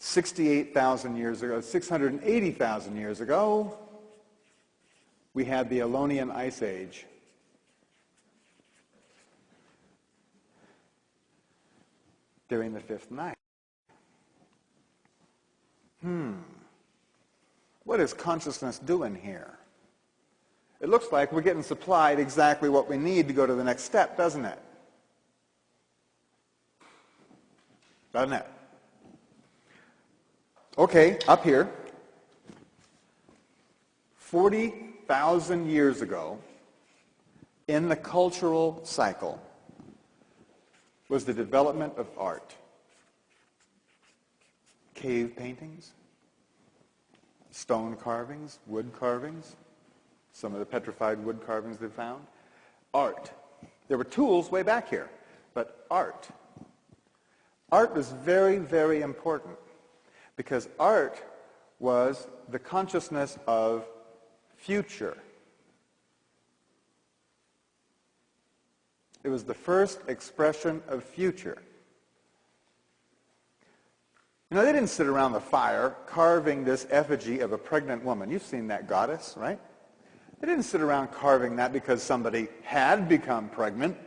68,000 years ago, 680,000 years ago, we had the Ionian Ice Age. During the fifth night. What is consciousness doing here? It looks like we're getting supplied exactly what we need to go to the next step, doesn't it? Doesn't it? Okay, up here, 40,000 years ago, in the cultural cycle, was the development of art. Cave paintings, stone carvings, wood carvings, some of the petrified wood carvings they found. Art. There were tools way back here, but art. Art was very, very important because art was the consciousness of future. It was the first expression of future. You know, they didn't sit around the fire carving this effigy of a pregnant woman. You've seen that goddess, right? They didn't sit around carving that because somebody had become pregnant.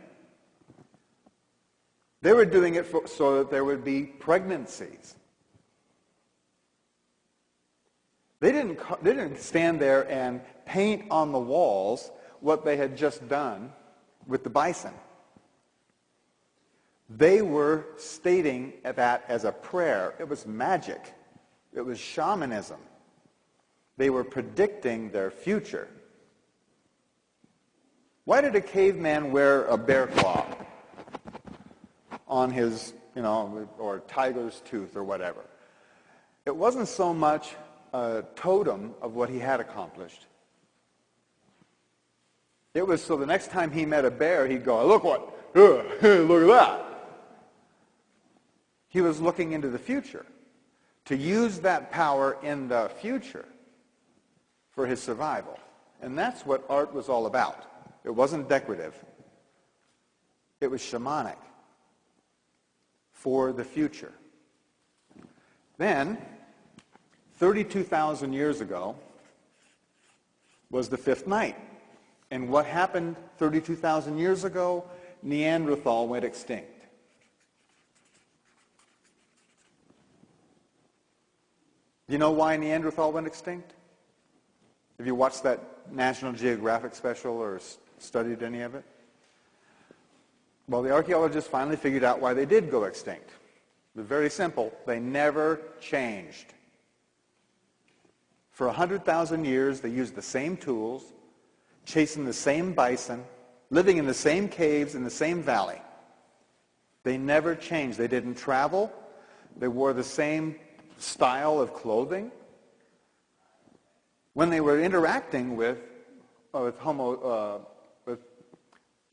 They were doing it so that there would be pregnancies. They didn't stand there and paint on the walls what they had just done with the bison. They were stating that as a prayer. It was magic. It was shamanism. They were predicting their future. Why did a caveman wear a bear claw on his, or tiger's tooth or whatever? It wasn't so much a totem of what he had accomplished. It was so the next time he met a bear, he'd go, look at that. He was looking into the future to use that power in the future for his survival. And that's what art was all about. It wasn't decorative. It was shamanic for the future. Then, 32,000 years ago was the fifth night. And what happened 32,000 years ago? Neanderthal went extinct. Do you know why Neanderthal went extinct? Have you watched that National Geographic special or studied any of it? Well, the archaeologists finally figured out why they did go extinct. It was very simple. They never changed. For 100,000 years, they used the same tools, chasing the same bison, living in the same caves in the same valley. They never changed. They didn't travel. They wore the same style of clothing. When they were interacting when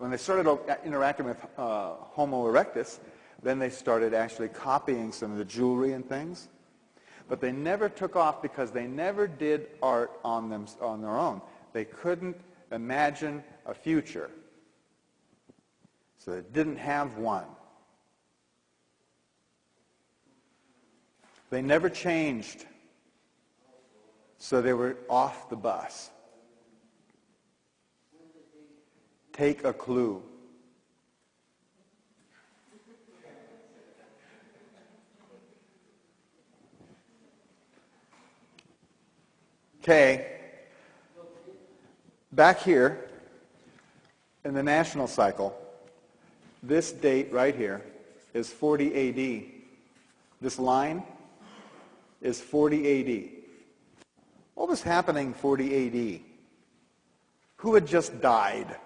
they started interacting with Homo erectus, then they started actually copying some of the jewelry and things. But they never took off because they never did art on their own. They couldn't imagine a future. So they didn't have one. They never changed. So they were off the bus. Take a clue. Okay. Back here in the national cycle, this date right here is 40 AD. This line is 40 AD. What was happening 40 AD? Who had just died?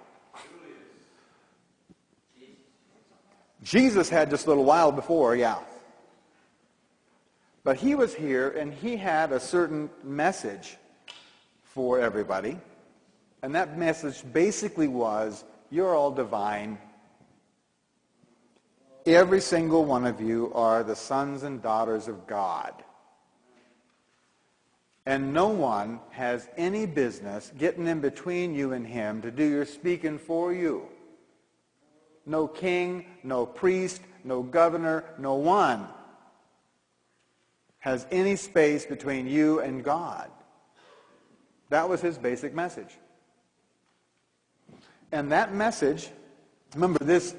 Jesus had just a little while before, yeah. But he was here and he had a certain message for everybody. And that message basically was, you're all divine. Every single one of you are the sons and daughters of God. And no one has any business getting in between you and him to do your speaking for you. No king, no priest, no governor, no one has any space between you and God. That was his basic message. And that message, remember these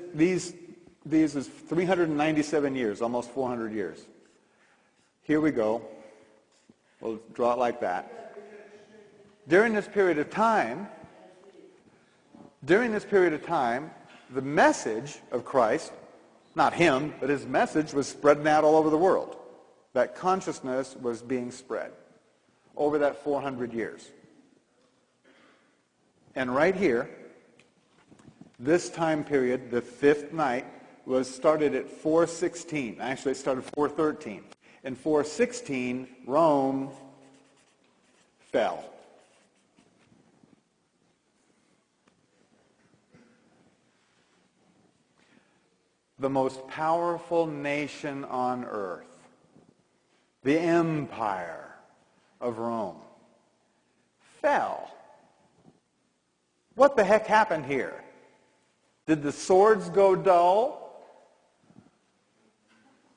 is 397 years, almost 400 years. Here we go. We'll draw it like that. During this period of time, the message of Christ, not him, but his message was spreading out all over the world. That consciousness was being spread over that 400 years. And right here, this time period, the fifth night, was started at 416. Actually, it started 413. In 416, Rome fell. The most powerful nation on earth, the empire of Rome, fell. What the heck happened here? Did the swords go dull?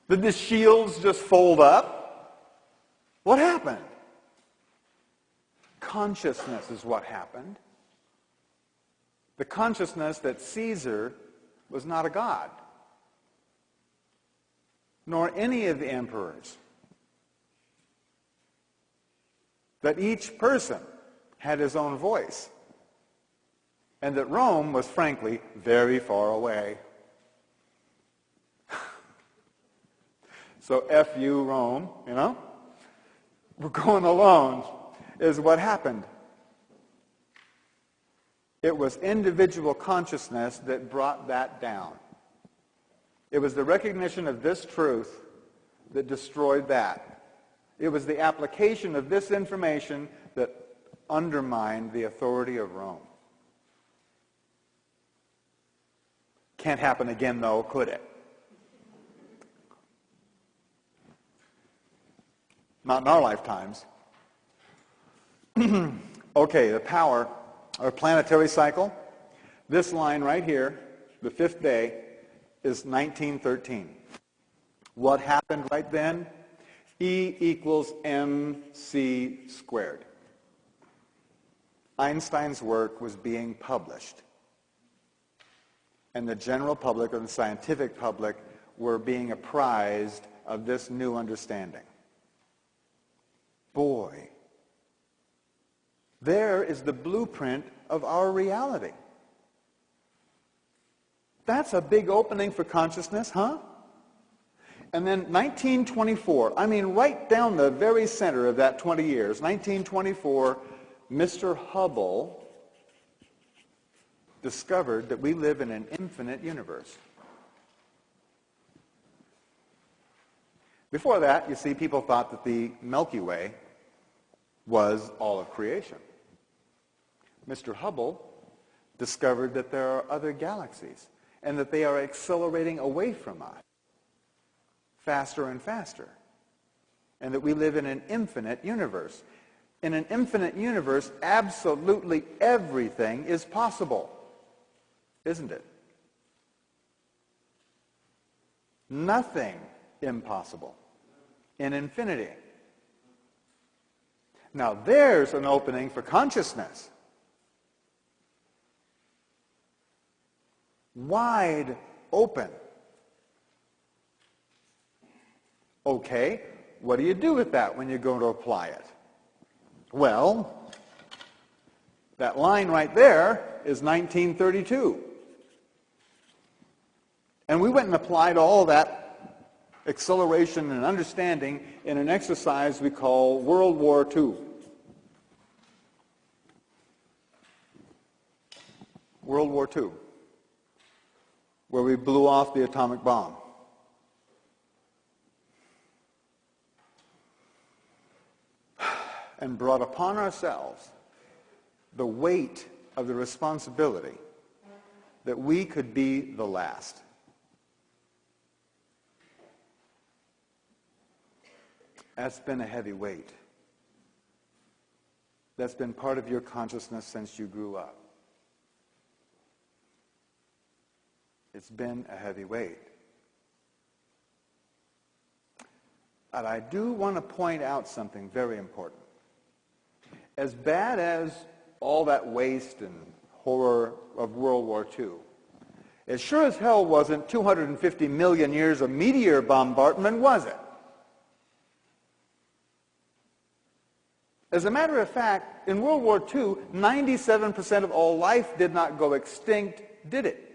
Did the shields just fold up? What happened? Consciousness is what happened. The consciousness that Caesar was not a god, nor any of the emperors. That each person had his own voice. And that Rome was, frankly, very far away. So F you, Rome, you know? We're going alone, is what happened. It was individual consciousness that brought that down. It was the recognition of this truth that destroyed that. It was the application of this information that undermined the authority of Rome. Can't happen again, though, could it? Not in our lifetimes. Okay, the power, our planetary cycle. This line right here, the fifth day, is 1913. What happened right then? E equals mc squared. Einstein's work was being published. And the general public and the scientific public were being apprised of this new understanding. Boy, there is the blueprint of our reality. That's a big opening for consciousness, huh? And then 1924, I mean right down the very center of that 20 years, 1924, Mr. Hubble discovered that we live in an infinite universe. Before that, you see, people thought that the Milky Way was all of creation. Mr. Hubble discovered that there are other galaxies and that they are accelerating away from us faster and faster, and that we live in an infinite universe. In an infinite universe, absolutely everything is possible, isn't it? Nothing impossible in infinity. Now there's an opening for consciousness. Wide open. Okay, what do you do with that when you go to apply it? Well, that line right there is 1932. And we went and applied all that acceleration and understanding in an exercise we call World War II. World War II, where we blew off the atomic bomb. And brought upon ourselves the weight of the responsibility that we could be the last. That's been a heavy weight. That's been part of your consciousness since you grew up. It's been a heavy weight. But I do want to point out something very important. As bad as all that waste and horror of World War II, it sure as hell wasn't 250 million years of meteor bombardment, was it? As a matter of fact, in World War II, 97% of all life did not go extinct, did it?